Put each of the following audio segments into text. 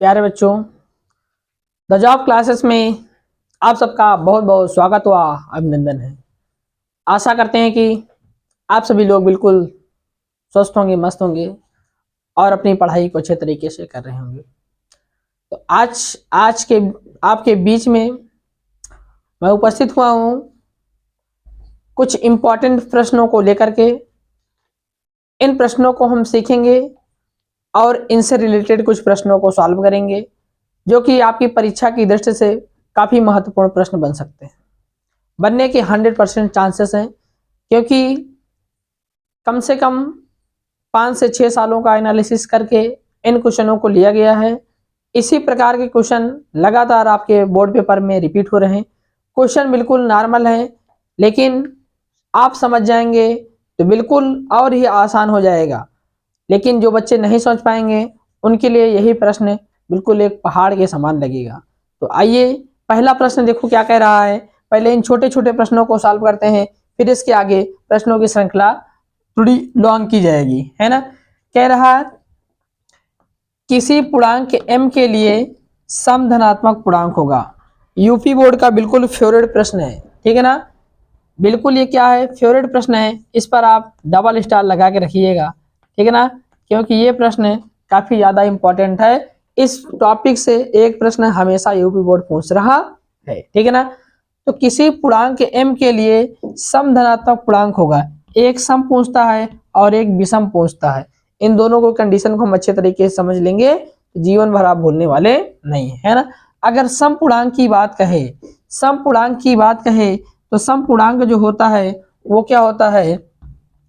प्यारे बच्चों, the job classes में आप सबका बहुत बहुत स्वागत व अभिनंदन है। आशा करते हैं कि आप सभी लोग बिल्कुल स्वस्थ होंगे, मस्त होंगे और अपनी पढ़ाई को अच्छे तरीके से कर रहे होंगे। तो आज के आपके बीच में मैं उपस्थित हुआ हूँ कुछ इम्पोर्टेंट प्रश्नों को लेकर के। इन प्रश्नों को हम सीखेंगे और इनसे रिलेटेड कुछ प्रश्नों को सॉल्व करेंगे, जो कि आपकी परीक्षा की दृष्टि से काफ़ी महत्वपूर्ण प्रश्न बन सकते हैं। बनने के 100% चांसेस हैं, क्योंकि कम से कम 5 से 6 सालों का एनालिसिस करके इन क्वेश्चनों को लिया गया है। इसी प्रकार के क्वेश्चन लगातार आपके बोर्ड पेपर में रिपीट हो रहे हैं। क्वेश्चन बिल्कुल नॉर्मल है, लेकिन आप समझ जाएंगे तो बिल्कुल और ही आसान हो जाएगा। लेकिन जो बच्चे नहीं समझ पाएंगे उनके लिए यही प्रश्न बिल्कुल एक पहाड़ के समान लगेगा। तो आइए पहला प्रश्न देखो क्या कह रहा है। पहले इन छोटे छोटे प्रश्नों को सॉल्व करते हैं, फिर इसके आगे प्रश्नों की श्रृंखला थोड़ी लॉन्ग की जाएगी, है ना। कह रहा है किसी पूर्णांक m के लिए सम धनात्मक पूर्णांक होगा। यूपी बोर्ड का बिल्कुल फेवरेट प्रश्न है, ठीक है ना। बिल्कुल ये क्या है, फेवरेट प्रश्न है। इस पर आप डबल स्टार लगा के रखिएगा, ठीक है ना, क्योंकि ये प्रश्न काफी ज्यादा इंपॉर्टेंट है। इस टॉपिक से एक प्रश्न हमेशा यूपी बोर्ड पूछ रहा है, ठीक है ना। तो किसी पूर्णांक m के लिए सम धनात्मक पूर्णांक होगा। एक सम पूछता है और एक विषम पूछता है। इन दोनों को कंडीशन को हम अच्छे तरीके से समझ लेंगे तो जीवन भर आप भूलने वाले नहीं है ना। अगर सम पूर्णांक की बात कहे, सम पूर्णांक की बात कहे तो सम पूर्णांक जो होता है वो क्या होता है,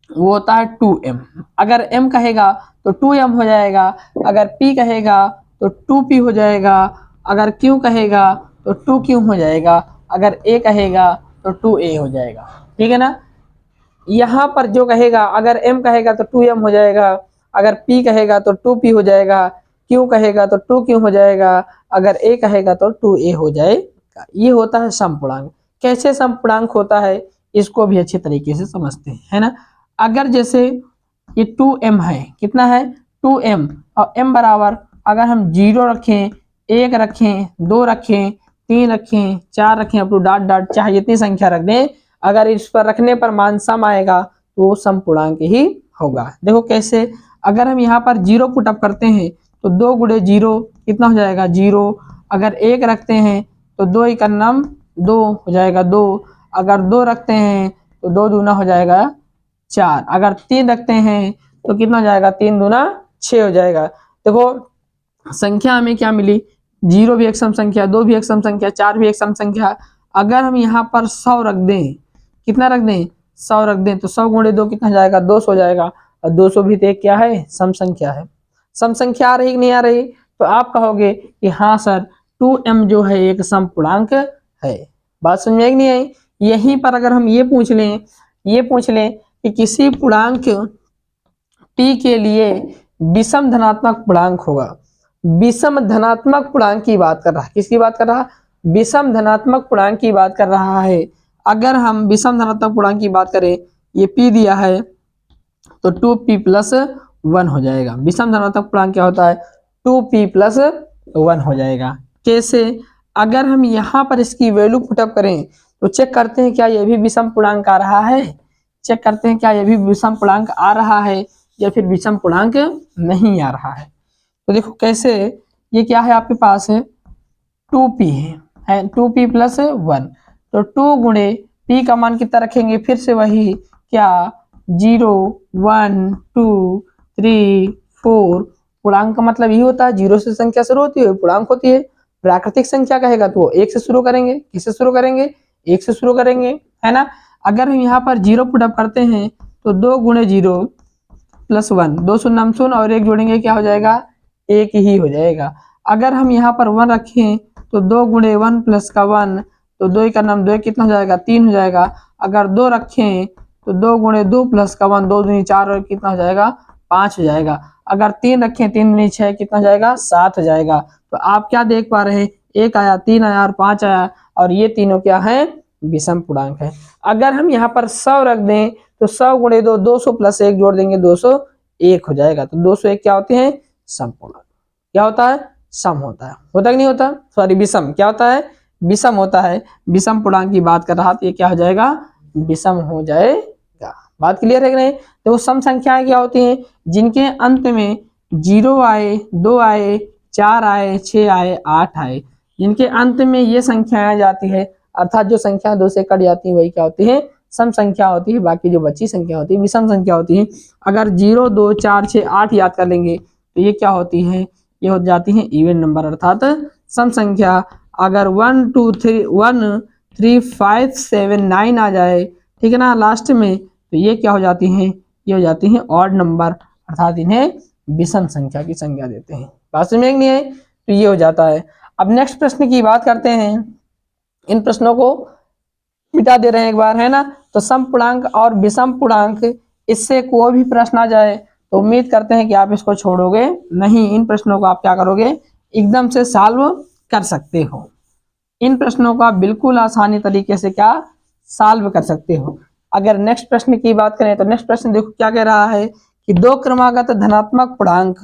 वो होता है 2m। अगर m कहेगा तो 2m हो जाएगा, अगर p कहेगा तो 2p हो जाएगा, अगर q कहेगा तो 2q हो जाएगा, अगर a कहेगा तो 2a हो जाएगा, ठीक है ना। यहाँ पर जो कहेगा, अगर m कहेगा तो 2m हो जाएगा, अगर p कहेगा तो 2p हो जाएगा, q कहेगा तो 2q हो जाएगा, अगर a कहेगा तो 2a हो जाएगा। ये होता है सम पूर्णांक। कैसे सम पूर्णांक होता है इसको भी अच्छे तरीके से समझते हैं, है ना। अगर जैसे ये 2m है, कितना है 2m, और m बराबर अगर हम 0 रखें, 1 रखें, 2 रखें, 3 रखें, 4 रखें, अप टू डॉट डॉट चाहे जितनी संख्या रख दें, अगर इस पर रखने पर मान सम आएगा तो वो सम पूर्णांक ही होगा। देखो कैसे, अगर हम यहाँ पर 0 पुटअप करते हैं तो 2 गुणे 0 कितना हो जाएगा 0। अगर 1 रखते हैं तो 2 1 नम 2 हो जाएगा 2। अगर 2 रखते हैं तो 2 दूना हो जाएगा 4। अगर 3 रखते हैं तो कितना हो जाएगा 3 दूना 6 हो जाएगा। देखो संख्या हमें क्या मिली, 0 भी एक सम संख्या, 2 भी एक सम संख्या, 4 भी एक सम संख्या। अगर हम यहाँ पर 100 रख दें, कितना रख दें 100 रख दें, तो 100 गुणे 2 कितना हो जाएगा 200 हो जाएगा। और 200 भी तो एक क्या है, सम संख्या है। सम संख्या आ रही कि नहीं आ रही, तो आप कहोगे कि हाँ सर 2m जो है एक सम पूर्णांक है। बात समझ में आई कि नहीं आई। यहीं पर अगर हम ये पूछ लें कि किसी पूर्णांक t के लिए विषम धनात्मक पूर्णांक होगा। विषम धनात्मक पूर्णांक की बात कर रहा है, किसकी बात कर रहा है, विषम धनात्मक पूर्णांक की बात कर रहा है। अगर हम विषम धनात्मक पूर्णांक की बात करें, ये p दिया है तो 2p प्लस 1 हो जाएगा। विषम धनात्मक पूर्णांक क्या होता है, 2p प्लस 1 हो जाएगा। कैसे, अगर हम यहाँ पर इसकी वैल्यू पुटअप करें तो चेक करते हैं क्या ये भी विषम पूर्णांक आ रहा है, चेक करते हैं क्या ये भी विषम पूर्णांक आ रहा है या फिर विषम पूर्णांक नहीं आ रहा है। तो देखो कैसे, ये क्या है आपके पास है 2p है 2p प्लस 1। तो 2 गुणे p का मान कितना रखेंगे, फिर से वही क्या 0 1 2 3 4। पूर्णांक का मतलब ये होता है 0 से संख्या शुरू होती है पूर्णांक होती है। प्राकृतिक संख्या कहेगा तो 1 से शुरू करेंगे, किससे शुरू करेंगे 1 से शुरू करेंगे, है ना। अगर हम यहाँ पर 0 पुटअप करते हैं तो 2 गुणे 0 प्लस 1, 2 शून्य हम शून्य और 1 जोड़ेंगे क्या हो जाएगा 1 ही हो जाएगा। अगर हम यहाँ पर 1 रखें तो 2 गुणे 1 प्लस का 1, तो 2 का नाम 2 कितना हो जाएगा 3 हो जाएगा। अगर 2 रखें तो 2 गुणे 2 प्लस का 1, 2 दूनी 4 और कितना हो जाएगा 5 हो जाएगा। अगर 3 रखें 3 दूनी 6 कितना हो जाएगा 7 हो जाएगा। तो आप क्या देख पा रहे हैं, 1 आया 3 आया और 5 आया, और ये तीनों क्या है विषम पूर्णांक है। अगर हम यहाँ पर 100 रख दें तो 100 गुणे 2 200 प्लस 1 जोड़ देंगे 201 हो जाएगा। तो 201 क्या होते हैं सम पूर्णांक, क्या होता है सम होता कि नहीं होता, सॉरी विषम, क्या होता है, विषम होता है। विषम पूर्णांक की बात कर रहा तो ये क्या हो जाएगा, विषम हो जाएगा। बात क्लियर है कि नहीं। तो वो सम संख्याएं क्या होती हैं, जिनके अंत में 0 आए, 2 आए, 4 आए, 6 आए, 8 आए, जिनके अंत में ये संख्याएं आ जाती है, अर्थात जो संख्या 2 से कट जाती है वही क्या होती है, सम संख्या होती है। बाकी जो बची संख्या होती है विषम संख्या होती है। अगर 0, 2, 4, 6, 8 याद कर लेंगे तो ये क्या होती है, ये हो जाती है इवन नंबर अर्थात सम संख्या। अगर 1, 2, 3, 1, 3, 5, 7, 9 आ जाए, ठीक है ना, लास्ट में, तो ये क्या हो जाती हैं, ये हो जाती हैं ऑड नंबर, अर्थात इन्हें विषम संख्या की संज्ञा देते हैं। बात समझ में नहीं है, तो ये हो जाता है। अब नेक्स्ट प्रश्न की बात करते हैं, इन प्रश्नों को मिटा दे रहे हैं एक बार, है ना। तो सम पूर्णांक और विषम पूर्णांक, इससे कोई भी प्रश्न आ जाए तो उम्मीद करते हैं कि आप इसको छोड़ोगे नहीं। इन प्रश्नों को आप क्या करोगे, एकदम से सॉल्व कर सकते हो। इन प्रश्नों को आप बिल्कुल आसानी तरीके से क्या सॉल्व कर सकते हो। अगर नेक्स्ट प्रश्न की बात करें तो नेक्स्ट प्रश्न देखो क्या कह रहा है कि दो क्रमागत धनात्मक पूर्णांक,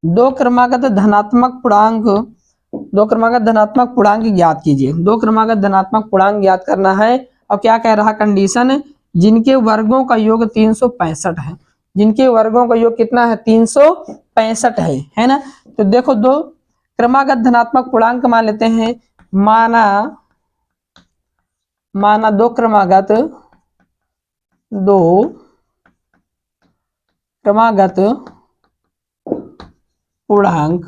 दो क्रमागत धनात्मक पूर्णांक, दो क्रमागत धनात्मक पूर्णांक ज्ञात कीजिए। दो क्रमागत धनात्मक पूर्णांक ज्ञात करना है और क्या कह रहा कंडीशन, जिनके वर्गों का योग 365 है। जिनके वर्गों का योग कितना है, 365 है ना। तो देखो दो क्रमागत धनात्मक पूर्णांक मान लेते हैं, माना दो क्रमागत पूर्णांक,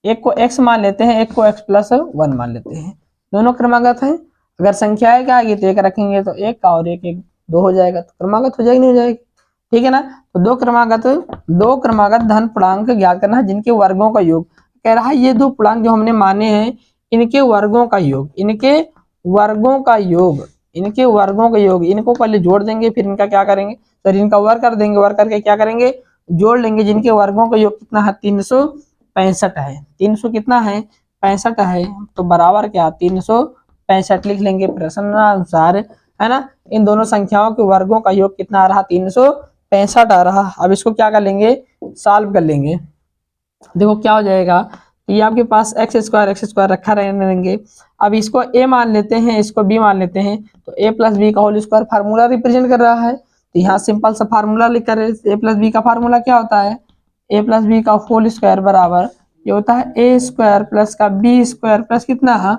एक को x मान लेते हैं, एक को x+1 मान लेते हैं, दोनों क्रमागत हैं। अगर संख्याएं क्या आएगी तो एक रखेंगे तो एक का और एक 2 हो जाएगा, तो क्रमागत हो जाएगी नहीं हो जाएगी, ठीक है ना। तो दो क्रमागत धन पूर्णांक ज्ञात करना है जिनके वर्गों का योग। कह रहा है ये दो पूर्णांक जो हमने माने हैं इनके वर्गों का योग, इनको पहले जोड़ देंगे, फिर इनका क्या करेंगे, तो इनका वर्ग कर देंगे, वर्ग करके क्या करेंगे, जोड़ लेंगे। जिनके वर्गों का योग कितना है, 365 है। 300 कितना है, 65 है, तो बराबर क्या 365 लिख लेंगे प्रश्नानुसार, है ना। इन दोनों संख्याओं के वर्गों का योग कितना आ रहा, 365 आ रहा। अब इसको क्या कर लेंगे, सॉल्व कर लेंगे। देखो क्या हो जाएगा, तो ये आपके पास x² रखा रहने देंगे। अब इसको a मान लेते हैं, इसको b मान लेते हैं, तो a+b का होल स्क्वायर फार्मूला रिप्रेजेंट कर रहा है। तो यहाँ सिंपल सा फार्मूला लिख कर a+b का फार्मूला क्या होता है, a+b का होल स्क्वायर बराबर ये होता है a² प्लस का b² प्लस कितना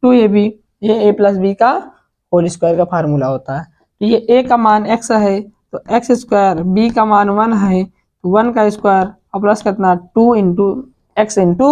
2ab, ये a+b का होल स्क्वायर का फार्मूला होता है। तो ये a का मान x है तो x², b का मान 1 है तो 1 का स्क्वायर और प्लस कितना 2 इंटू x इंटू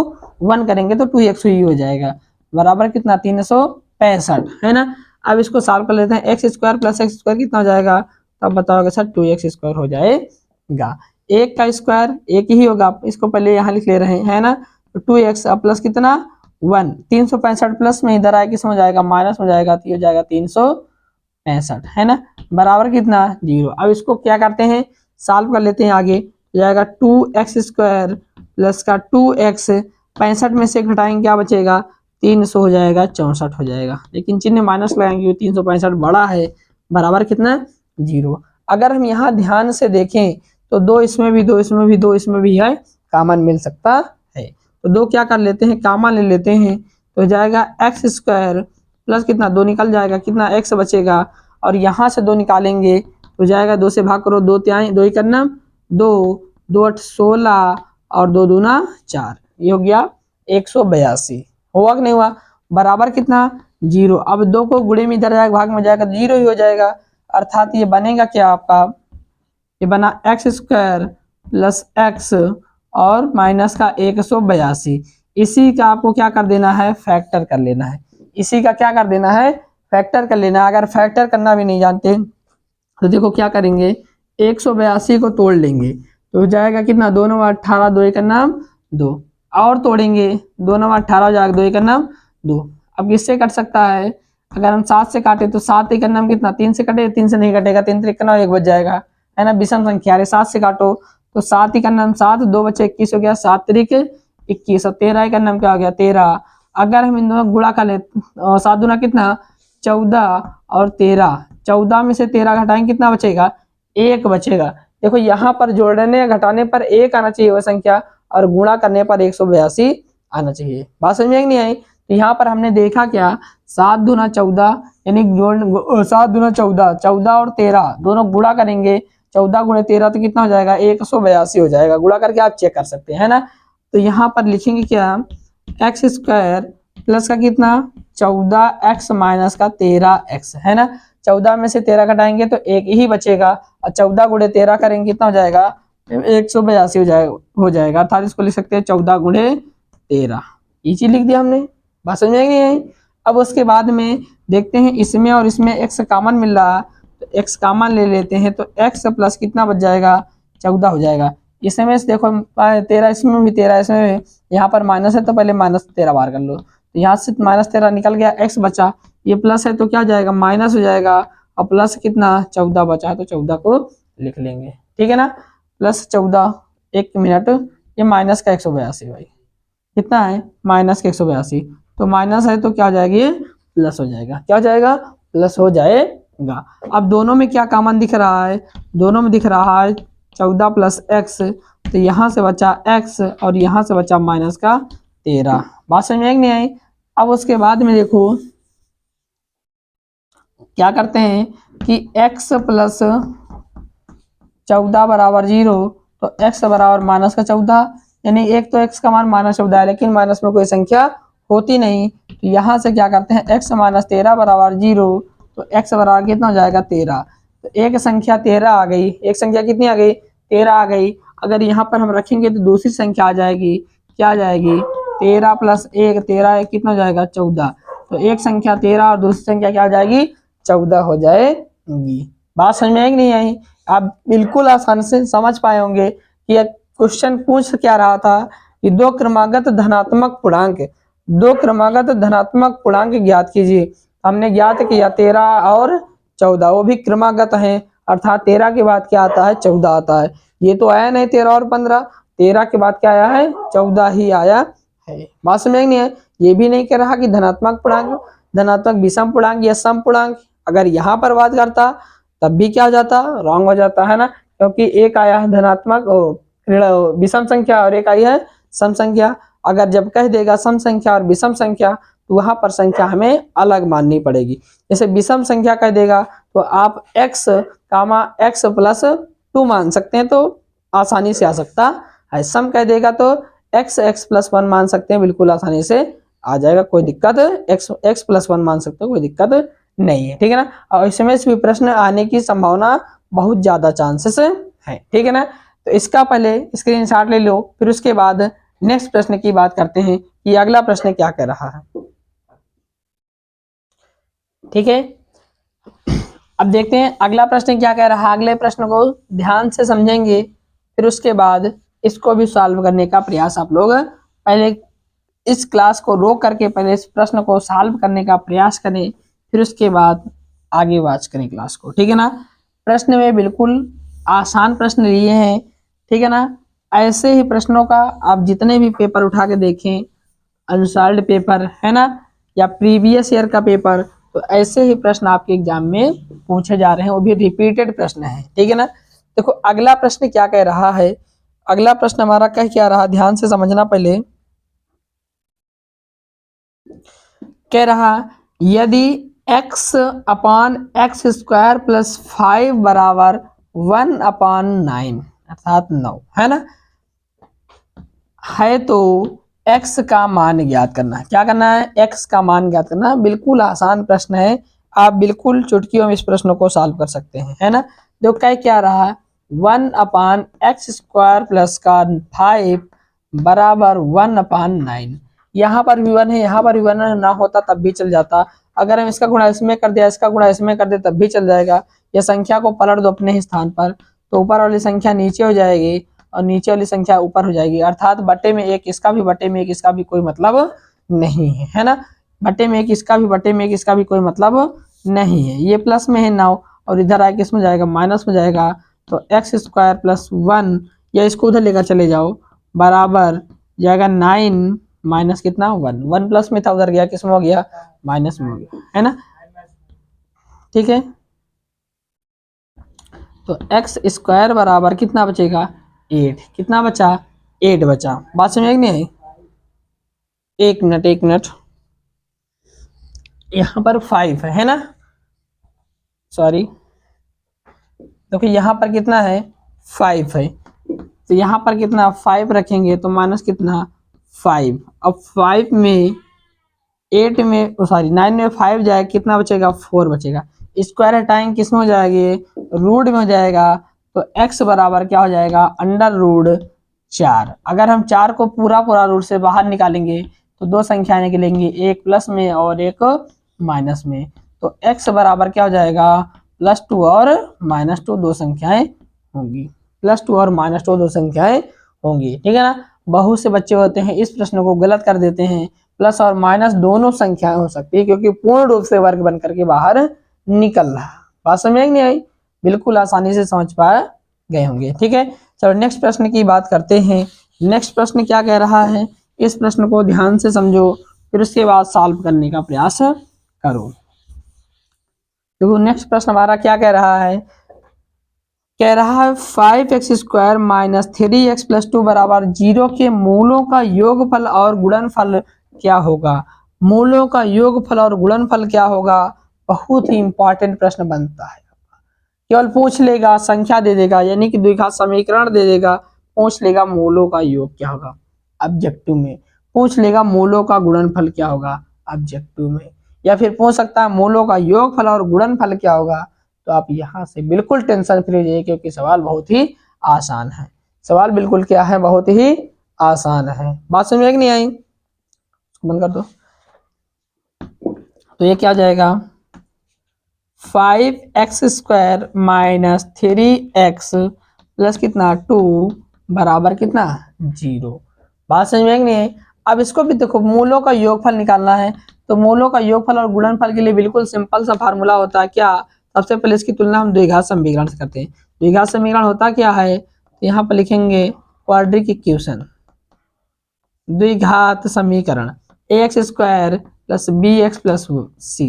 1 करेंगे तो 2x ही हो जाएगा, बराबर कितना 365, है ना। अब इसको सॉल्व कर लेते हैं, x² प्लस x² कितना हो जाएगा, तो अब बताओगे सर 2x² हो जाएगा। एक का स्क्वायर एक ही होगा, इसको पहले यहाँ लिख ले रहे हैं, है ना। तो 2x प्लस कितना 1, 365 प्लस में इधर आए किस में जाएगा, माइनस में जाएगा, तो ये हो जाएगा 365, है ना, बराबर कितना 0। अब इसको क्या करते हैं, सॉल्व कर लेते हैं आगे, जाएगा 2x² प्लस का 2x, 65 में से घटाएंगे क्या बचेगा, 300 हो जाएगा, 64 हो जाएगा, लेकिन चिन्ह माइनस लगाएंगे, 365 बड़ा है, बराबर कितना 0। अगर हम यहाँ ध्यान से देखें तो 2 इसमें भी, 2 इसमें भी, 2 इसमें भी है, कॉमन मिल सकता है। तो 2 क्या कर लेते हैं, कॉमन ले लेते हैं, तो जाएगा x² प्लस कितना 2 निकल जाएगा, कितना x बचेगा, और यहाँ से 2 निकालेंगे तो जाएगा 2 से भाग करो, 2 त्याई 2 करना 2, 2 8 16 और 2 दूना 4, ये हो गया 182। हुआ कि नहीं हुआ, बराबर कितना 0। अब 2 को गुणे में इधर जाएगा, भाग में जाएगा तो 0 ही हो जाएगा, अर्थात ये बनेगा क्या आपका, ये बना x² प्लस x और माइनस का 182। इसी का आपको क्या कर देना है, फैक्टर कर लेना है, इसी का क्या कर देना है, फैक्टर कर लेना। अगर फैक्टर करना भी नहीं जानते तो देखो क्या करेंगे, 182 को तोड़ लेंगे तो हो जाएगा कितना, 2 9 18, 2 1 नाम 2, और तोड़ेंगे 2 9 18 हो जाएगा, 2 1 नाम 2। अब किससे कट सकता है, अगर हम 7 से काटे तो 7 1 नाम कितना, 3 से कटे, 3 से नहीं कटेगा, 3 3 1 बच जाएगा, है ना। विषम संख्या है, 7 से काटो तो 7 1 नाम 7, 2 बचे 21 हो गया, 7 3 21 और 13 1 नाम क्या हो गया 13। अगर हम इन दोनों गुणा कर ले, 7 दूना कितना 14 और 13, 14 में से 13 घटाएंगे कितना बचेगा, 1 बचेगा। देखो यहाँ पर जोड़ने या घटाने पर 1 आना चाहिए वह संख्या, और गुणा करने पर 182 आना चाहिए। बात समझ में नहीं आई? तो यहाँ पर हमने देखा क्या, 7 दूना 14, यानी जोड़ 7 दूना 14, 14 और 13 दोनों गुणा करेंगे, 14 गुणे 13 तो कितना हो जाएगा, 182 हो जाएगा। गुणा करके आप चेक कर सकते हैं ना। तो यहाँ पर लिखेंगे क्या, एक्स स्क्वायर प्लस का कितना 14x माइनस का 13x, है ना। 14 में से 13 घटाएंगे तो 1 ही बचेगा, और 14 गुणे 13 करेंगे कितना हो जाएगा, 182 हो जाएगा। अर्थात इसको लिख सकते हैं 14 गुणे 13। ये चीज लिख दिया हमने। बात समझ में आई? अब उसके बाद में देखते हैं इसमें और इसमें x कॉमन मिल रहा, तो x कॉमन ले लेते हैं, तो x प्लस कितना बच जाएगा, 14 हो जाएगा। इसमें से देखो 13 इसमें भी 13 इसमें भी, यहाँ पर माइनस है तो पहले माइनस 13 बाहर कर लो, तो यहाँ से माइनस 13 निकल गया, x बचा, ये प्लस है तो क्या हो जाएगा, माइनस हो जाएगा, और प्लस कितना 14 बचा है तो 14 को लिख लेंगे, ठीक है ना। प्लस 14, 1 मिनट, ये माइनस का 182 भाई कितना है, माइनस का 182, तो माइनस है तो क्या हो जाएगा, ये प्लस हो जाएगा। क्या हो जाएगा, प्लस हो जाएगा। अब दोनों में क्या कॉमन दिख रहा है, दोनों में दिख रहा है 14 प्लस x, तो यहाँ से बचा x और यहाँ से बचा माइनस का 13। बात समझ में नहीं आई? अब उसके बाद में देखो क्या करते हैं कि x प्लस 14 बराबर 0, तो x बराबर माइनस का 14, यानी एक तो x का मान माइनस 14 है, लेकिन माइनस में कोई संख्या होती नहीं, तो यहाँ से क्या करते हैं, x माइनस 13 बराबर 0, तो x बराबर कितना हो जाएगा, 13। तो एक संख्या 13 आ गई, एक संख्या कितनी आ गई, 13 आ गई। अगर यहाँ पर हम रखेंगे तो दूसरी संख्या आ जाएगी, क्या आ जाएगी, 13 प्लस 1, 13 कितना हो जाएगा, 14। तो एक संख्या 13 और दूसरी संख्या क्या हो जाएगी, 14 हो जाएगी। बात समझ में आई कि नहीं आई? आप बिल्कुल आसानी से समझ पाए होंगे कि यह क्वेश्चन पूछ क्या रहा था कि दो क्रमागत धनात्मक पूर्णांक ज्ञात कीजिए। हमने ज्ञात किया 13 और 14, वो भी क्रमागत हैं, अर्थात 13 के बाद क्या आता है, 14 आता है। ये तो आया नहीं 13 और 15, 13 के बाद क्या आया है, 14 ही आया है। बात समझ नहीं है? ये भी नहीं कह रहा कि धनात्मक पूर्णांक, धनात्मक विषम पूर्णांक या सम पूर्णांक, अगर यहाँ पर बात करता तब भी क्या हो जाता, रॉन्ग हो जाता है ना, क्योंकि एक आया है धनात्मक विषम संख्या और एक आई है सम संख्या। अगर जब कह देगा सम संख्या और विषम संख्या तो वहां पर संख्या हमें अलग माननी पड़ेगी। जैसे विषम संख्या कह देगा तो आप x x प्लस 2 मान सकते हैं, तो आसानी से आ सकता है। सम कह देगा तो x प्लस 1 मान सकते हैं, बिल्कुल आसानी से आ जाएगा, कोई दिक्कत, x प्लस 1 मान सकते हो, कोई दिक्कत नहीं है, ठीक है ना। और इसमें भी प्रश्न आने की संभावना बहुत ज्यादा चांसेस है, ठीक है ना। तो इसका पहले स्क्रीनशॉट ले लो, फिर उसके बाद नेक्स्ट प्रश्न की बात करते हैं कि अगला प्रश्न क्या कह रहा है, ठीक है। अब देखते हैं अगला प्रश्न क्या कह रहा है। अगले प्रश्न को ध्यान से समझेंगे, फिर उसके बाद इसको भी सॉल्व करने का प्रयास आप लोग पहले इस क्लास को रोक करके पहले इस प्रश्न को सॉल्व करने का प्रयास करें, फिर उसके बाद आगे वॉच करें क्लास को, ठीक है ना। प्रश्न में बिल्कुल आसान प्रश्न लिए हैं, ठीक है ना। ऐसे ही प्रश्नों का आप जितने भी पेपर उठा के देखें, अनसॉल्व्ड पेपर है ना, या प्रीवियस ईयर का पेपर, तो ऐसे ही प्रश्न आपके एग्जाम में पूछे जा रहे हैं, वो भी रिपीटेड प्रश्न है, ठीक है ना। देखो अगला प्रश्न क्या कह रहा है, अगला प्रश्न हमारा कह क्या रहा, ध्यान से समझना। पहले कह रहा यदि x अपान एक्स स्क्वायर प्लस 5 बराबर 1/9 अर्थात 9 है ना, है तो x का मान ज्ञात करना है। क्या करना है, x का मान ज्ञात करना है। बिल्कुल आसान प्रश्न है, आप बिल्कुल चुटकियों में इस प्रश्न को सॉल्व कर सकते हैं, है ना। जो कह क्या रहा है, 1/x स्क्वायर प्लस का 5 बराबर 1/9। यहाँ पर भी 1 है, यहाँ पर भी 1 ना होता तब भी चल जाता। अगर हम इसका गुणा इसमें कर दिया, इसका गुणा इसमें कर दे तब भी चल जाएगा। यह संख्या को पलट दो अपने ही स्थान पर, तो ऊपर वाली संख्या नीचे हो जाएगी और नीचे वाली संख्या ऊपर हो जाएगी। अर्थात बटे में 1 इसका भी, बटे में 1 इसका भी कोई मतलब नहीं है, है ना। बटे में 1 इसका भी, बटे में 1 इसका भी कोई मतलब नहीं है। ये प्लस में है 9 और इधर आके किसमें जाएगा, माइनस में जाएगा। तो एक्स स्क्वायर प्लस 1, या इसको उधर लेकर चले जाओ, बराबर जाएगा 9 माइनस कितना 1, 1 प्लस में था उधर गया किसमें हो गया, माइनस में हो गया, है ना, ठीक है। तो एक्स स्क्वायर बराबर कितना बचेगा 8। कितना बचा 8 बचा। बात समझ में नहीं आई? एक मिनट यहाँ पर 5 है ना, सॉरी, क्योंकि यहाँ पर कितना है 5 है, तो यहाँ पर कितना 5 रखेंगे तो माइनस कितना 5। अब 5 में 8 में सॉरी 9 में 5 जाए कितना बचेगा 4 बचेगा। स्क्वायर हटाएंगे किस में हो जाएगी रूट में हो जाएगा, तो x बराबर क्या हो जाएगा अंडर रूट 4। अगर हम 4 को पूरा रूट से बाहर निकालेंगे तो दो संख्याएं निकलेंगी, एक प्लस में और एक माइनस में। तो x बराबर क्या हो जाएगा +2 और -2 दो संख्याएं होंगी, +2 और -2 दो संख्याएं होंगी, ठीक है ना। बहुत से बच्चे होते हैं इस प्रश्न को गलत कर देते हैं, प्लस और माइनस दोनों संख्याएं हो सकती है क्योंकि पूर्ण रूप से वर्ग बन करके बाहर निकल रहा। बात समझ में नहीं आई? बिल्कुल आसानी से समझ पा गए होंगे, ठीक है। चलो नेक्स्ट प्रश्न की बात करते हैं। नेक्स्ट प्रश्न क्या कह रहा है, इस प्रश्न को ध्यान से समझो, फिर उसके बाद सॉल्व करने का प्रयास करो। देखो नेक्स्ट प्रश्न हमारा क्या कह रहा है, कह रहा है 5x square minus 3x plus 2 बराबर 0 के मूलों का योगफल और गुणनफल क्या होगा। मूलों का योगफल और गुणनफल क्या होगा, बहुत ही इंपॉर्टेंट प्रश्न बनता है। केवल पूछ लेगा, संख्या दे देगा, यानी कि द्विघात समीकरण दे देगा, पूछ लेगा मूलों का योग क्या होगा ऑब्जेक्टिव में, पूछ लेगा मूलों का गुणनफल क्या होगा ऑब्जेक्टिव में, या फिर पूछ सकता है मूलों का योगफल और गुणनफल क्या होगा। तो आप यहाँ से बिल्कुल टेंशन फ्री हो जाइए क्योंकि सवाल बहुत ही आसान है। सवाल बिल्कुल क्या है, बहुत ही आसान है। बात समझ में नहीं आई? बंद कर दो। तो ये क्या जाएगा 5x square minus 3x plus कितना 2 बराबर कितना 0। बात समझ में नहीं आई? अब इसको भी देखो, मूलों का योगफल निकालना है, तो मूलों का योगफल और गुणनफल के लिए बिल्कुल सिंपल सा फार्मूला होता है। क्या, सबसे पहले इसकी तुलना हम द्विघात समीकरण से करते हैं। द्विघात समीकरण होता क्या है, तो यहाँ पर लिखेंगे क्वाड्रिक इक्वेशन, द्विघात समीकरण ax square plus bx plus c,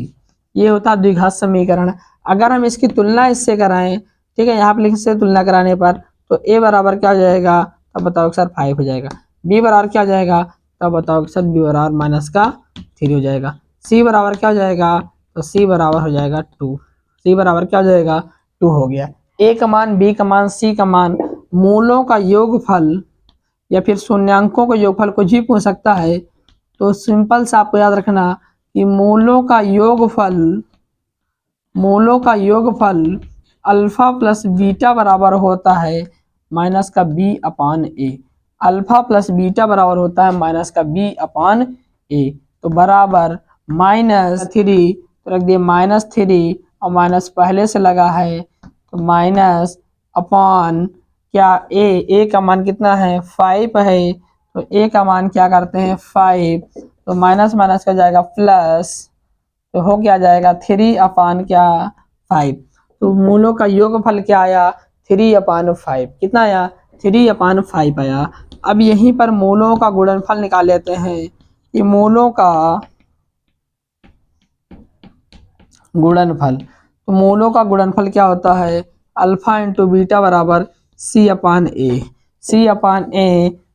ये होता है द्विघात समीकरण। अगर हम इसकी तुलना इससे कराएं, ठीक है, यहाँ पर लिखे से तुलना कराने पर तो a बराबर क्या हो जाएगा, तब बताओ सर 5 हो जाएगा। b बराबर क्या हो जाएगा, तब बताओ सर b बराबर -3 हो जाएगा। c बराबर क्या हो जाएगा, तो c बराबर हो जाएगा 2। c बराबर क्या हो जाएगा 2 हो गया। a का मान, b का मान, c का मान, मूलों का योगफल या फिर शून्यांकों का योगफल कुछ भी पूछ सकता है। तो सिंपल सा आपको याद रखना कि मूलों का योगफल अल्फा प्लस बीटा बराबर होता है माइनस का b/a। अल्फा प्लस बीटा बराबर होता है माइनस का b/a। तो बराबर -3, तो रख दिए -3 और माइनस पहले से लगा है, तो माइनस अपॉन क्या a का मान कितना है 5 है, तो a का मान क्या करते हैं 5, तो माइनस माइनस का जाएगा प्लस, तो हो क्या जाएगा 3/5। तो मूलों का योगफल क्या आया 3/5, कितना आया 3/5 आया। अब यहीं पर मूलों का गुणनफल निकाल लेते हैं कि मूलों का गुणनफल, तो मूलों का गुणनफल क्या होता है अल्फा इंटू बीटा बराबर c/a।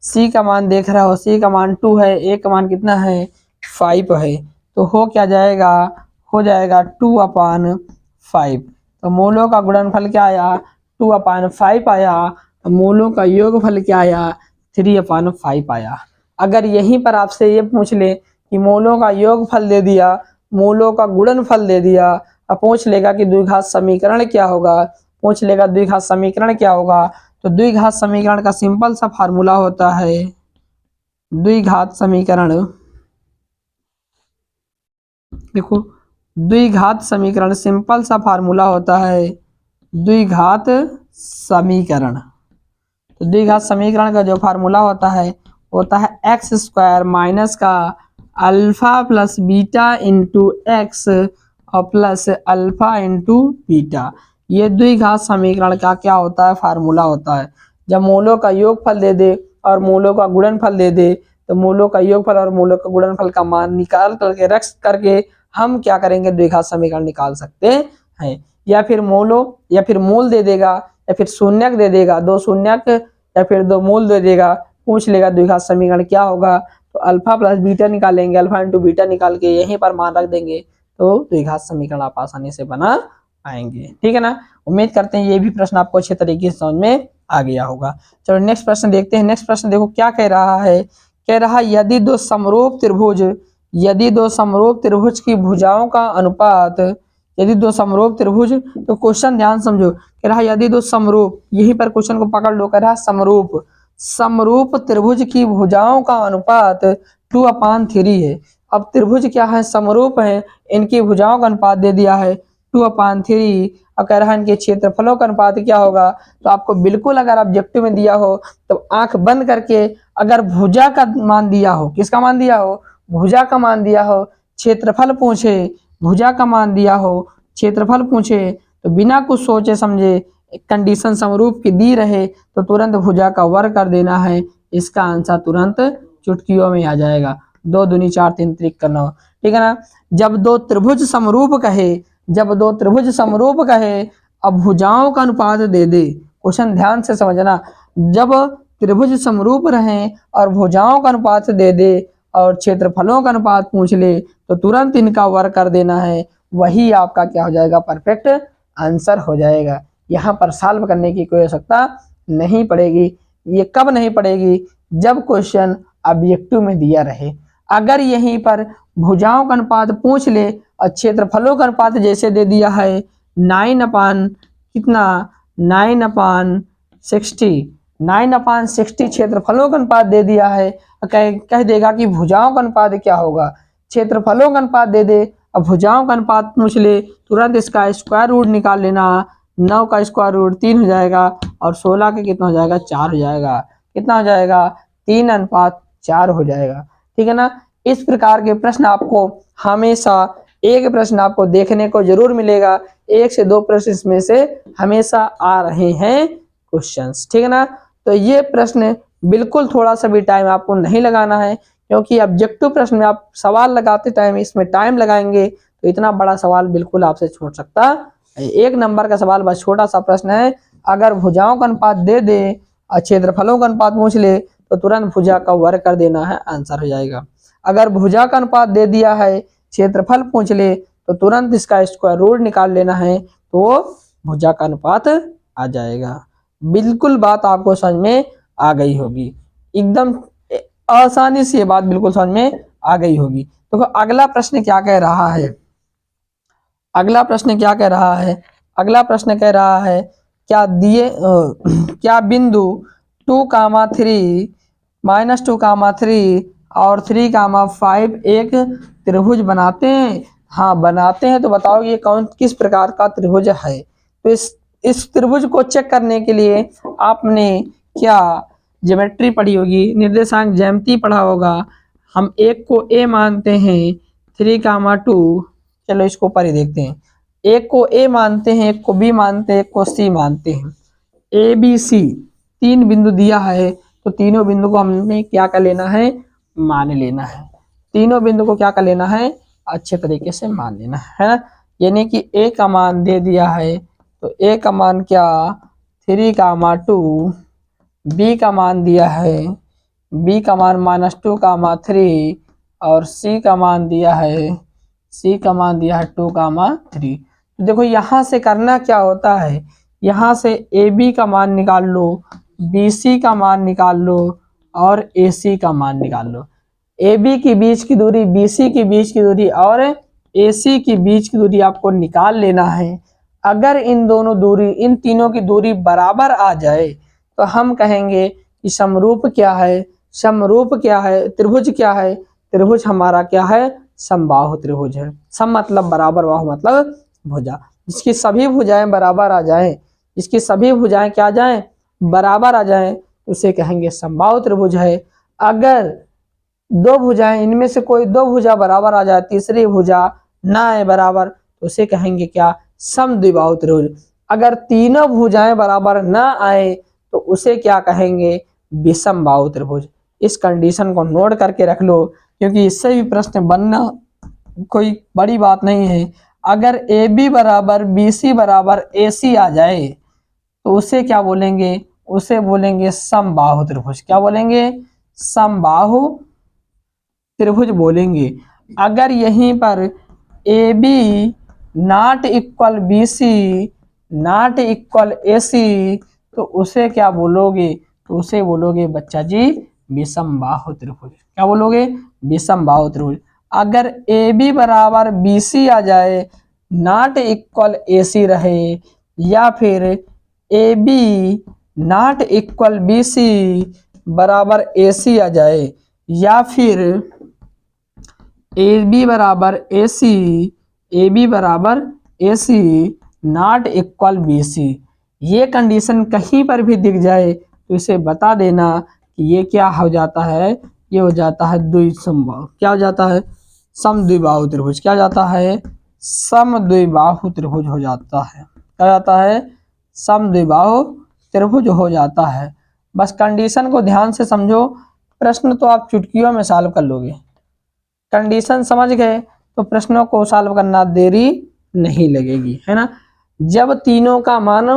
c का मान देख रहे हो, c का मान 2 है, a का मान कितना है 5 है, तो हो क्या जाएगा, हो जाएगा 2/5। तो मूलों का गुणनफल क्या आया 2/5 आया, तो मूलों का योगफल क्या आया 3/5 आया। अगर यहीं पर आपसे ये पूछ ले कि मूलों का योगफल दे दिया, मूलों का गुणनफल दे दिया, अब पूछ लेगा कि द्विघात समीकरण क्या होगा, पूछ लेगा द्विघात समीकरण क्या होगा, तो द्विघात समीकरण का सिंपल सा फार्मूला होता है, द्विघात समीकरण, देखो द्विघात समीकरण सिंपल सा फार्मूला होता है द्विघात समीकरण। तो द्विघात समीकरण का जो फार्मूला होता है एक्स स्क्वायर माइनस का alpha plus beta into x और प्लस अल्फा इंटू बीटा। ये द्विघात समीकरण का क्या होता है फार्मूला होता है। जब मूलों का योगफल दे दे और मूलों का गुणनफल दे दे, तो मूलों का योगफल और मूलों का गुणनफल का मान निकाल करके रख करके हम क्या करेंगे द्विघात समीकरण निकाल सकते हैं। या फिर मूल दे देगा या फिर शून्यक दे देगा, 2 शून्यक या फिर 2 मूल दे देगा, पूछ लेगा द्विघात समीकरण क्या होगा, तो अल्फा प्लस बीटा निकालेंगे, अल्फा इंटू बीटा निकाल के यहीं पर मान रख देंगे, तो द्विघात समीकरण आप आसानी से बना पाएंगे। ठीक है ना। उम्मीद करते हैं ये भी प्रश्न आपको अच्छे तरीके से समझ में आ गया होगा। चलो नेक्स्ट प्रश्न देखते हैं। नेक्स्ट प्रश्न देखो क्या कह रहा है, कह रहा यदि दो समरूप त्रिभुज की भुजाओं का अनुपात, यदि दो समरूप त्रिभुज, तो क्वेश्चन ध्यान समझो, कह रहा यदि दो समरूप, यहीं पर क्वेश्चन को पकड़ लो, कह रहा समरूप त्रिभुज की भुजाओं का अनुपात 2/3 है। अब त्रिभुज क्या है, समरूप है, इनकी भुजाओं का अनुपात दे दिया है 2/3। अब कह रहा है इनके क्षेत्रफलों का अनुपात क्या होगा, तो आपको बिल्कुल अगर ऑब्जेक्टिव में दिया हो तो आंख बंद करके अगर भुजा का मान दिया हो, किसका मान दिया हो, भुजा का मान दिया हो, क्षेत्रफल पूछे, भुजा का मान दिया हो, क्षेत्रफल पूछे, तो बिना कुछ सोचे समझे कंडीशन समरूप की दी रहे तो तुरंत भुजा का वर्ग कर देना है। इसका आंसर तुरंत चुटकियों में आ जाएगा। 2 दूनी 4 3 त्रिक करना हो। ठीक है ना। जब दो त्रिभुज समरूप कहे, अब भुजाओं का अनुपात दे दे। क्वेश्चन ध्यान से समझना, जब त्रिभुज समरूप रहें और भुजाओं का अनुपात दे दे और क्षेत्रफलों का अनुपात पूछ ले तो तुरंत इनका वर्ग कर देना है, वही आपका क्या हो जाएगा, परफेक्ट आंसर हो जाएगा। यहाँ पर सॉल्व करने की कोई आवश्यकता नहीं पड़ेगी। ये कब नहीं पड़ेगी, जब क्वेश्चन ऑब्जेक्टिव में दिया रहे। अगर यहीं पर भुजाओं का अनुपात पूछ ले और क्षेत्रफलों का अनुपात जैसे दे दिया है 9/60 क्षेत्रफलों का अनुपात दे दिया है, कह देगा कि भुजाओं का अनुपात क्या होगा, क्षेत्रफलों का अनुपात दे दे, अब भुजाओं का अनुपात पूछ ले, तुरंत इसका स्क्वायर रूट निकाल लेना। 9 का स्क्वायर रूट 3 हो जाएगा और 16 का कितना हो जाएगा, 4 हो जाएगा। कितना हो जाएगा, 3:4 हो जाएगा। ठीक है ना। इस प्रकार के प्रश्न आपको हमेशा, एक प्रश्न आपको देखने को जरूर मिलेगा, 1 से 2 प्रश्न इसमें से हमेशा आ रहे हैं क्वेश्चंस। ठीक है ना। तो ये प्रश्न बिल्कुल थोड़ा सा भी टाइम आपको नहीं लगाना है, क्योंकि ऑब्जेक्टिव प्रश्न में आप सवाल लगाते टाइम इसमें टाइम लगाएंगे तो इतना बड़ा सवाल बिल्कुल आपसे छूट सकता है। 1 नंबर का सवाल बस छोटा सा प्रश्न है, अगर भुजाओं का अनुपात दे दे और क्षेत्रफलों का अनुपात पूछ ले तो तुरंत भुजा का वर्ग कर देना है, आंसर हो जाएगा। अगर भुजा का अनुपात दे दिया है, क्षेत्रफल पूछ ले तो तुरंत इसका स्क्वायर रूट निकाल लेना है, तो भुजा का अनुपात आ जाएगा। बिल्कुल बात आपको समझ में आ गई होगी, एकदम आसानी से ये बात बिल्कुल समझ में आ गई होगी। तो अगला प्रश्न क्या कह रहा है, अगला प्रश्न क्या कह रहा है, अगला प्रश्न कह रहा है क्या बिंदु 2,3 -2,3 और 3,5 एक त्रिभुज बनाते हैं। हाँ बनाते हैं, तो बताओ ये किस प्रकार का त्रिभुज है। तो इस त्रिभुज को चेक करने के लिए आपने क्या ज्योमेट्री पढ़ी होगी, निर्देशांक ज्यामिति पढ़ा होगा। हम एक को ए मानते हैं, 3,2, चलो इसको ऊपर ही देखते हैं। एक को ए मानते हैं, एक को बी मानते हैं, एक को सी मानते हैं। ए बी सी 3 बिंदु दिया है, तो तीनों बिंदु को हमने क्या कर लेना है, मान लेना है। तीनों बिंदु को क्या कर लेना है, अच्छे तरीके से मान लेना है ना। यानी कि ए का मान दे दिया है, तो ए का मान क्या 3,2, बी का मान दिया है, बी का मान -2,3 और सी का मान दिया है, सी का मान दिया है 2,3। तो देखो यहाँ से करना क्या होता है, यहाँ से ए बी का मान निकाल लो, बी सी का मान निकाल लो और ए सी का मान निकाल लो। ए बी के बीच की दूरी, बी सी के बीच की दूरी और ए सी के बीच की दूरी आपको निकाल लेना है। अगर इन तीनों की दूरी बराबर आ जाए तो हम कहेंगे कि समरूप क्या है, समरूप क्या है, त्रिभुज क्या है, त्रिभुज हमारा क्या है, समबाहु त्रिभुज है। सम मतलब बराबर, बाहु मतलब भुजा। जिसकी सभी भुजाएं बराबर आ जाएं, इसकी सभी भुजाएं क्या आ जाएं, बराबर आ जाएं, उसे कहेंगे समबाहु त्रिभुज है। अगर 2 भुजाएं, इनमें से कोई 2 भुजा बराबर आ जाए, तीसरी भुजा ना आए बराबर, तो उसे कहेंगे क्या, समद्विबाहु त्रिभुज। अगर तीनों भुजाएं बराबर ना आए तो उसे क्या कहेंगे, विषमबाहु त्रिभुज। इस कंडीशन को नोट करके रख लो, क्योंकि इससे भी प्रश्न बनना कोई बड़ी बात नहीं है। अगर ए बी बराबर बी सी बराबर ए सी आ जाए तो उसे क्या बोलेंगे, उसे बोलेंगे समबाहु त्रिभुज। क्या बोलेंगे, समबाहु त्रिभुज बोलेंगे। अगर यहीं पर A B not equal B C not equal A C तो उसे क्या बोलोगे, तो उसे बोलोगे बच्चा जी विषमबाहु त्रिभुज। क्या बोलोगे, विषमबाहु त्रिभुज। अगर ए बी बराबर बी सी आ जाए, नॉट इक्वल ए सी रहे, या फिर A B not equal B C बराबर ए सी आ जाए, या फिर ए बी बराबर ए सी, ए बी बराबर A C not equal B सी, ये कंडीशन कहीं पर भी दिख जाए तो इसे बता देना कि ये क्या हो जाता है, ये हो जाता है द्विसमबाहु। क्या हो जाता है, समद्विबाहु त्रिभुज। क्या हो जाता है, समद्विबाहु त्रिभुज हो जाता है। क्या हो जाता है, समद्विबाहु त्रिभुज हो जाता है। बस कंडीशन को ध्यान से समझो, प्रश्न तो आप चुटकियों में सॉल्व कर लोगे। कंडीशन समझ गए तो प्रश्नों को सॉल्व करना देरी नहीं लगेगी, है ना। जब तीनों का मान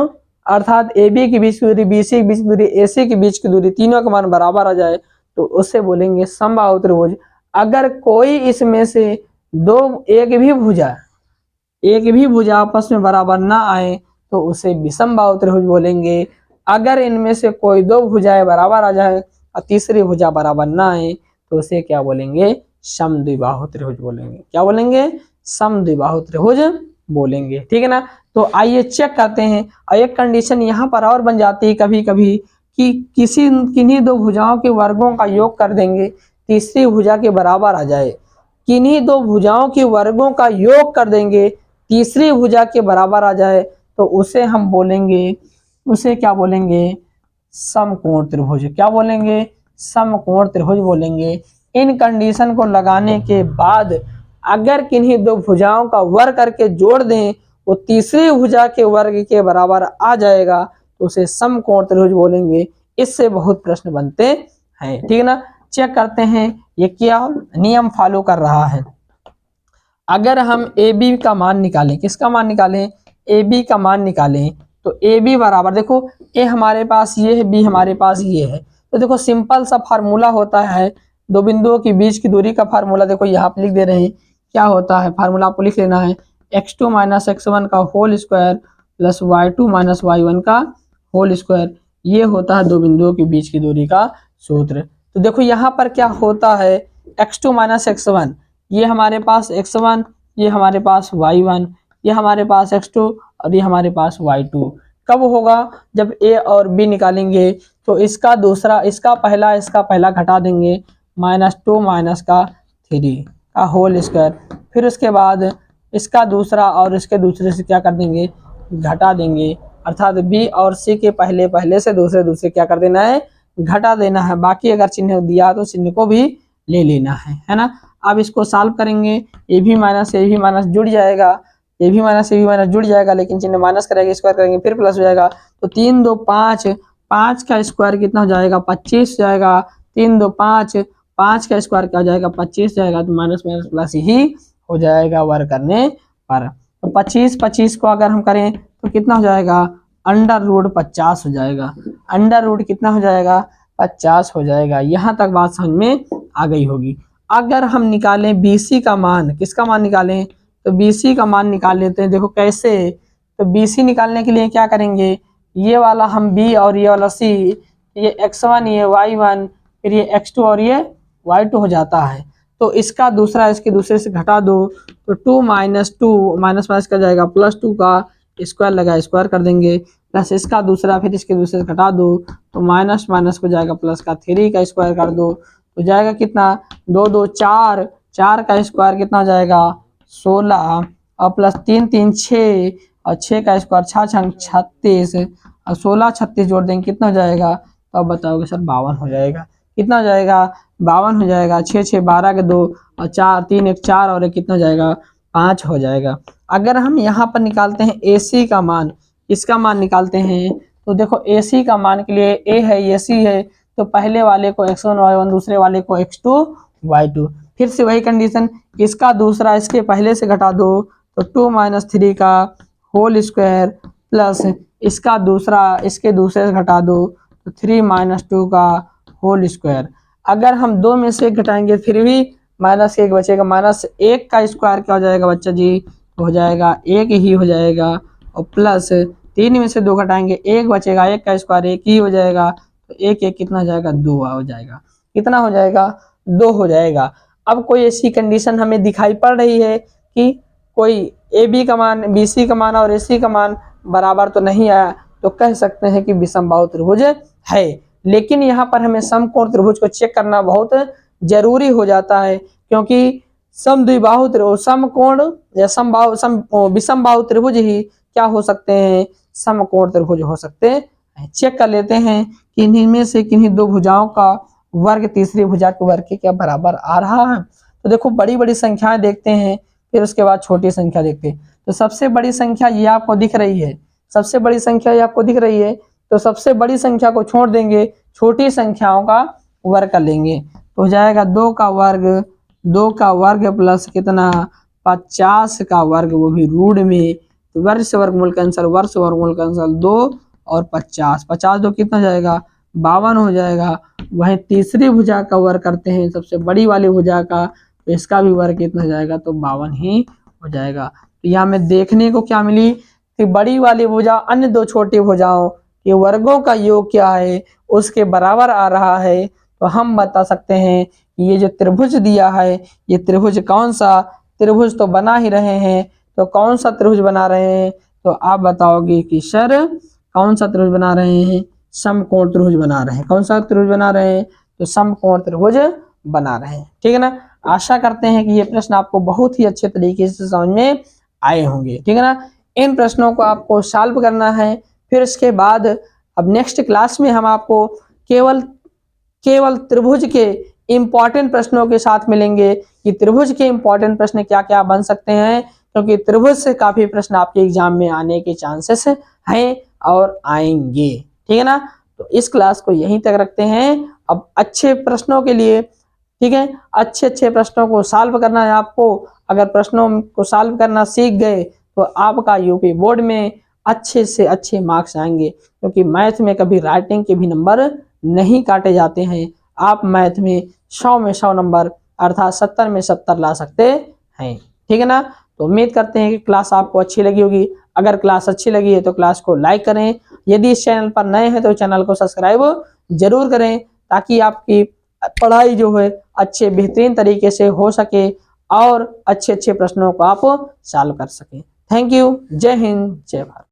अर्थात ए बी के बीच की दूरी, बी सी के बीच की दूरी, ए सी के बीच की दूरी, तीनों का मान बराबर आ जाए तो उससे बोलेंगे समबाहु त्रिभुज। अगर कोई इसमें से एक भी भुजा आपस में बराबर ना आए तो उसे विषमबाहु त्रिभुज बोलेंगे। अगर इनमें से कोई दो भुजाएं बराबर आ जाए और तीसरी भुजा बराबर ना आए तो उसे क्या बोलेंगे, समद्विबाहु त्रिभुज बोलेंगे। क्या बोलेंगे, समद्विबाहु त्रिभुज बोलेंगे। ठीक है ना। तो आइए चेक करते हैं। और एक कंडीशन यहाँ पर और बन जाती है कभी कभी कि किन्हीं दो भुजाओं के वर्गों का योग कर देंगे, तीसरी भुजा के बराबर आ जाए। किन्हीं दो भुजाओं के वर्गों का योग कर देंगे, तीसरी भुजा के बराबर आ जाए तो उसे हम बोलेंगे, उसे क्या बोलेंगे, समकोण त्रिभुज। क्या बोलेंगे, समकोण त्रिभुज बोलेंगे। इन कंडीशन को लगाने के बाद अगर किन्हीं दो भुजाओं का वर्ग करके जोड़ दें, वो तीसरी भुजा के वर्ग के बराबर आ जाएगा तो उसे समकोण त्रिभुज बोलेंगे। इससे बहुत प्रश्न बनते हैं। ठीक है ना। चेक करते हैं ये क्या नियम फॉलो कर रहा है। अगर हम ए बी का मान निकालें, किसका मान निकालें, ए बी का मान निकालें, तो ए बी बराबर, देखो ए हमारे पास ये है, बी हमारे पास ये है, तो देखो सिंपल सा फार्मूला होता है, दो बिंदुओं के बीच की दूरी का फार्मूला देखो यहाँ पे लिख दे रहे हैं। क्या होता है फार्मूला, आपको लिख लेना है, x2 माइनस x1 का whole square plus y2 minus y1 का होल स्क्वायर। ये होता है दो बिंदुओं के बीच की दूरी का सूत्र। तो देखो यहाँ पर क्या होता है, x2 माइनस x1, ये हमारे पास x1, ये हमारे पास y1, ये हमारे पास x2 और ये हमारे पास y2। कब होगा, जब a और b निकालेंगे तो इसका दूसरा, इसका पहला घटा देंगे, -2 माइनस का 3 का होल स्क्वायर, फिर उसके बाद इसका दूसरा और इसके दूसरे से क्या कर देंगे, घटा देंगे, अर्थात बी और सी के पहले से दूसरे क्या कर देना है, घटा देना है। बाकी अगर चिन्ह दिया तो चिन्ह को भी ले लेना है ना। अब इसको सॉल्व करेंगे, ए भी माइनस जुड़ जाएगा, ए भी माइनस जुड़ जाएगा, लेकिन चिन्ह माइनस करेंगे, स्क्वायर करेंगे, फिर प्लस हो जाएगा। तो 3 2 5, 5 का स्क्वायर कितना हो जाएगा, 25 जाएगा। 3 2 5, 5 का स्क्वायर क्या हो जाएगा, 25 जाएगा। तो माइनस माइनस प्लस ही हो जाएगा वर्ग करने पर। तो 25 को अगर हम करें तो कितना हो जाएगा, √50 हो जाएगा। √ कितना हो जाएगा, 50 हो जाएगा। यहाँ तक बात समझ में आ गई होगी। अगर हम निकालें BC का मान, किसका मान निकालें, तो BC का मान निकाल लेते हैं। देखो कैसे, तो BC निकालने के लिए क्या करेंगे, ये वाला हम B और ये वाला C, ये x1 ये y1, फिर ये x2 और ये y2 हो जाता है। तो इसका दूसरा इसके दूसरे से घटा दो, तो 2 - 2 माइनस का जाएगा, +2 का स्क्वायर लगा, स्क्वायर कर देंगे, प्लस इसका दूसरा फिर इसके दूसरे से घटा दो, तो माइनस को जाएगा, प्लस का 3 का स्क्वायर कर दो, तो जाएगा कितना, 2 2 4, 4 का स्क्वायर कितना हो जाएगा, 16, और प्लस 3 3 6, और 6 का स्क्वायर 6 6 36, और 16 36 जोड़ देंगे कितना हो जाएगा, तो अब बताओगे सर 52 हो जाएगा। कितना हो जाएगा, 52 हो जाएगा। 6 6 12 के 2, और 4 3 1 4 और एक कितना हो जाएगा, 5 हो जाएगा। अगर हम यहाँ पर निकालते हैं AC का मान, इसका मान निकालते हैं, तो देखो AC का मान के लिए A है, ये C है, तो पहले वाले को x1 y1, दूसरे वाले को x2 y2। फिर से वही कंडीशन, इसका दूसरा इसके पहले से घटा दो, तो 2 - 3 का होल स्क्वायर, प्लस इसका दूसरा इसके दूसरे से घटा दो तो 3 - 2 का होल स्क्वायर। अगर हम 2 में से 1 घटाएंगे फिर भी -1 बचेगा। -1 का स्क्वायर क्या हो जाएगा बच्चा जी, हो जाएगा 1 ही हो जाएगा। और प्लस 3 में से 2 घटाएंगे 1 बचेगा, 1 का स्क्वायर 1 ही हो जाएगा। तो 1 1 कितना हो जाएगा, 2 हो जाएगा। कितना हो जाएगा, 2 हो जाएगा। अब कोई ऐसी कंडीशन हमें दिखाई पड़ रही है कि कोई ए बी का मान, बी सी का मान और ए सी का मान बराबर तो नहीं आया, तो कह सकते हैं कि विषमबाहु त्रिभुज है। लेकिन यहाँ पर हमें समकोण त्रिभुज को चेक करना बहुत जरूरी हो जाता है, क्योंकि समद्विबाहु त्रिभुज, समकोण या विषमबाहु त्रिभुज ही क्या हो सकते हैं, समकोण त्रिभुज हो सकते हैं। चेक कर लेते हैं कि इन्हीं में से किन्हीं दो भुजाओं का वर्ग तीसरी भुजा के वर्ग के क्या बराबर आ रहा है। तो देखो बड़ी बड़ी संख्याएं देखते हैं, फिर उसके बाद छोटी संख्या देखते हैं। तो सबसे बड़ी संख्या ये आपको दिख रही है, सबसे बड़ी संख्या ये आपको दिख रही है। तो सबसे बड़ी संख्या को छोड़ देंगे, छोटी संख्याओं का वर्ग कर लेंगे। तो हो जाएगा 2 का वर्ग प्लस कितना, 50 का वर्ग, वो भी रूट में। तो वर्ग से वर्गमूल कैंसिल, वर्ग से वर्गमूल कैंसिल, 2 और 50, 50 2 कितना हो जाएगा, 52 हो जाएगा। वहीं तीसरी भुजा का वर्ग करते हैं, सबसे बड़ी वाली भुजा का, तो इसका भी वर्ग कितना हो जाएगा, तो 52 ही हो जाएगा। तो यहाँ में देखने को क्या मिली कि बड़ी वाली भुजा अन्य दो छोटी भुजाओं के वर्गों का योग क्या है, उसके बराबर आ रहा है। तो हम बता सकते हैं कि ये जो त्रिभुज दिया है, ये त्रिभुज कौन सा, त्रिभुज तो बना ही रहे हैं। तो कौन सा त्रिभुज बना रहे हैं, तो आप बताओगे कि सर कौन सा त्रिभुज बना रहे हैं, समकोण त्रिभुज बना रहे हैं। कौन सा त्रिभुज बना रहे हैं, तो समकोण त्रिभुज बना रहे हैं। ठीक है ना। आशा करते हैं कि ये प्रश्न आपको बहुत ही अच्छे तरीके से समझ में आए होंगे। ठीक है ना। इन प्रश्नों को आपको सॉल्व करना है। फिर इसके बाद अब नेक्स्ट क्लास में हम आपको केवल त्रिभुज के इंपॉर्टेंट प्रश्नों के साथ मिलेंगे कि त्रिभुज के इंपॉर्टेंट प्रश्न क्या क्या बन सकते हैं, क्योंकि त्रिभुज से काफी प्रश्न आपके एग्जाम में आने के चांसेस हैं और आएंगे। ठीक है ना। तो इस क्लास को यहीं तक रखते हैं। अब अच्छे प्रश्नों के लिए, ठीक है, अच्छे प्रश्नों को सॉल्व करना है आपको। अगर प्रश्नों को सॉल्व करना सीख गए तो आपका यूपी बोर्ड में अच्छे से अच्छे मार्क्स आएंगे, क्योंकि मैथ में कभी राइटिंग के भी नंबर नहीं काटे जाते हैं। आप मैथ में 100 में 100 नंबर अर्थात 70 में 70 ला सकते हैं। ठीक है ना। तो उम्मीद करते हैं कि क्लास आपको अच्छी लगी होगी। अगर क्लास अच्छी लगी है तो क्लास को लाइक करें। यदि इस चैनल पर नए हैं तो चैनल को सब्सक्राइब जरूर करें, ताकि आपकी पढ़ाई जो है अच्छे बेहतरीन तरीके से हो सके और अच्छे प्रश्नों को आप सॉल्व कर सकें। Thank you. जय हिंद, जय भारत।